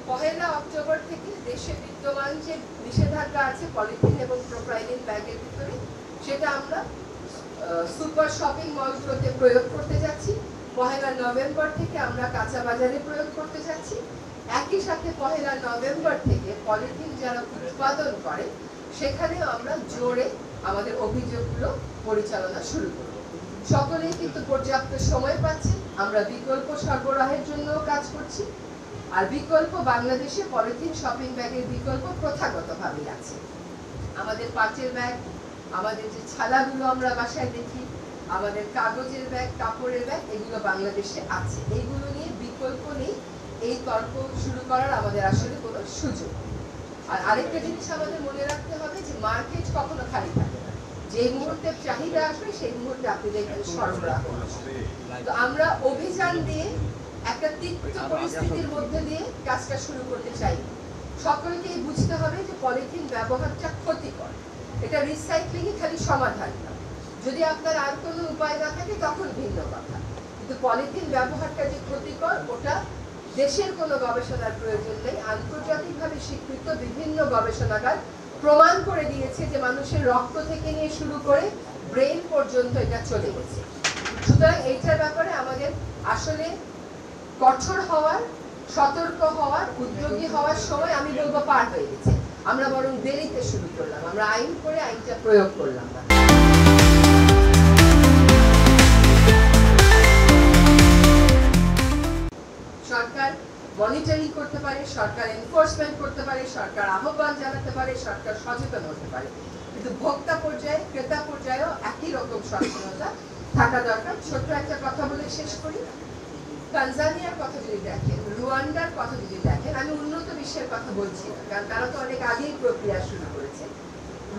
পহেলা October থেকে দেশে বিদ্যমান যে নিষেধাজ্ঞা আছে পলিথিন এবং প্রোপাইলিন ব্যাগের ভিতরে, সেটা আমরা সুপার শপিং মলগুলোতে প্রয়োগ করতে যাচ্ছি। পহেলা নভেম্বর থেকে আমরা কাঁচা বাজারে প্রয়োগ করতে যাচ্ছি। একই সাথে পহেলা নভেম্বর থেকে পলিথিন যারা উৎপাদন করে সেখানেও আমরা জোরে আমাদের অভিযোগগুলো পরিচালনা শুরু করব। সকলেই কিন্তু পর্যাপ্ত সময় পাচ্ছে। আমরা বিকল্প সরবরাহের জন্য কাজ করছি। আর বিকল্প বাংলাদেশে পলিথিন শপিং ব্যাগের বিকল্প প্রথাগতভাবেই আছে। আমাদের পাটের ব্যাগ, আমাদের যে ছালাগুলো আমরা বাসায় দেখি, আমাদের কাগজের ব্যাগ, কাপড়ের ব্যাগ, এগুলো বাংলাদেশে আছে। এইগুলো নিয়ে বিকল্প নেই। এই তর্ক শুরু করার আমাদের আসলে কোনো সুযোগ। আর আরেকটা জিনিস আমাদের মনে রাখতে হবে যে মার্কেট কখনো খালি থাকে না। যে মুহূর্তে চাহিদা আসবে সেই মুহূর্তে আপনি দেখবেন সরবরাহ। তো আমরা অভিযান দিয়ে একটা তিক্ত পরিস্থিতির মধ্যে দিয়ে কাজটা শুরু করতে চাই। সকলকেই বুঝতে হবে যে পলিথিন ব্যবহারটা ক্ষতিকর। এটা রিসাইক্লিং খালি সমাধান না। যদি আপনার আর কোনো উপায় না থাকে তখন ভিন্ন কথা, কিন্তু পলিথিন ব্যবহারটা যে ক্ষতিকর ওটা দেশের কোনো গবেষণার প্রয়োজন নেই। আন্তর্জাতিকভাবে স্বীকৃত বিভিন্ন গবেষণাগার প্রমাণ করে দিয়েছে যে মানুষের রক্ত থেকে নিয়ে শুরু করে ব্রেন পর্যন্ত এটা চলে গেছে। সুতরাং এইটার ব্যাপারে আমাদের আসলে কঠোর হওয়ার, সতর্ক হওয়ার, উদ্যোগী হওয়ার সময় আমি বলবো পার হয়ে গেছে। আমরা বরং দেরিতে শুরু করলাম। আমরা আইন করে আইনটা প্রয়োগ করলাম না। সরকার মনিটরিং করতে পারে, সরকার এনফোর্সমেন্ট করতে পারে, সরকার আহ্বান জানাতে পারে, সরকার সচেতন হতে পারে, কিন্তু ভোক্তা পর্যায়ে, ক্রেতা পর্যায়েও একই রকম সচেতনতা থাকা দরকার। ছোট্ট একটা কথা বলে শেষ করি। তানজানিয়ার কথা যদি দেখেন, রুয়ান্ডার কথা যদি দেখেন, আমি উন্নত বিশ্বের কথা বলছি না, কারণ তারা তো অনেক আগেই প্রক্রিয়া শুরু করেছে।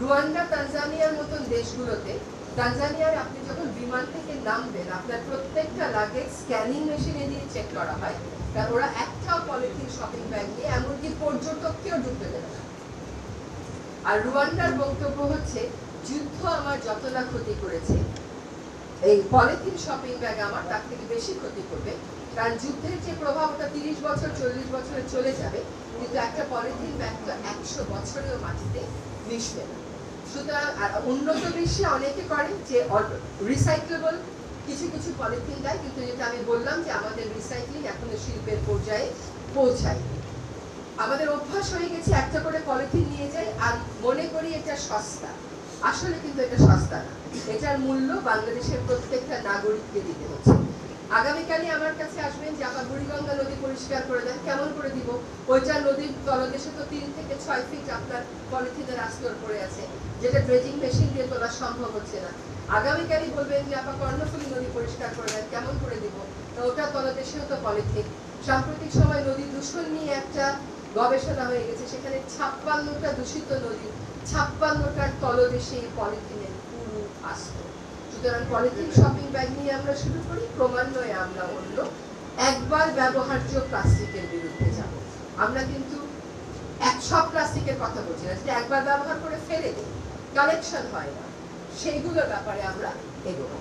রুয়ান্ডা, তানজানিয়ার মতন দেশগুলোতে, তানজানিয়ার আপনি যখন বিমান থেকে নামবেন আপনার প্রত্যেকটা লাগেজ স্ক্যানিং মেশিনে দিয়ে চেক করা হয়, কারণ ওরা একটাও পলিথিন শপিং ব্যাগ নিয়ে এমনকি পর্যটককেও ঢুকতে দেবে না। আর রুয়ান্ডার বক্তব্য হচ্ছে, যুদ্ধ আমার যত না ক্ষতি করেছে এই পলিথিন শপিং ব্যাগ আমার তার থেকে বেশি ক্ষতি করবে, কারণ যুদ্ধের যে প্রভাবটা 30 বছর 40 বছরে চলে যাবে, কিন্তু একটা পলিথিন ব্যাগ তো 100 বছরেও মাটিতে মিশবে না। সুতরাং আর উন্নত বিশ্বে অনেকে করে যে রিসাইক্লেবল কিছু কিছু পলিথিন দেয়, কিন্তু যেটা আমি বললাম যে আমাদের রিসাইক্লিং এখনো শিল্পের পর্যায়ে পৌঁছায়নি। আমাদের অভ্যাস হয়ে গেছে একটা করে পলিথিন নিয়ে যাই আর মনে করি এটা সস্তা। আসলে কিন্তু এটা সস্তা না। এটার মূল্য বাংলাদেশের প্রত্যেকটা নাগরিককে দিতে হচ্ছে। আগামীকালই আমার কাছে আসবেন যে আমার বুড়িগঙ্গা নদী পরিষ্কার করে দেন। কেমন করে দিব? ওইটা নদীর তলদেশে তো 3 থেকে 6 ফিট আপনার পলিথিনের আস্তর পড়ে আছে, যেটা ড্রেজিং মেশিন দিয়ে তোলা সম্ভব হচ্ছে না। আগামীকালই বলবেন যে আপনার কর্ণফুলী নদী পরিষ্কার করে দেন। কেমন করে দিব? তো ওটা তলদেশেও তো পলিথিন। সাম্প্রতিক সময় নদী দূষণ নিয়ে একটা গবেষণা হয়ে গেছে, সেখানে 56টা দূষিত নদী, 56টার তলদেশে পলিথিনের পুরো আস্তর। সুতরাং পলিথিন শপিং ব্যাগ নিয়ে আমরা শুরু করি, ক্রমান্বয়ে আমরা অন্য একবার ব্যবহার্য প্লাস্টিকের বিরুদ্ধে যাব। আমরা কিন্তু সব প্লাস্টিকের কথা বলছি না, যেটা একবার ব্যবহার করে ফেলে দিই, কালেকশন হয় না, সেইগুলোর ব্যাপারে আমরা এগোবো।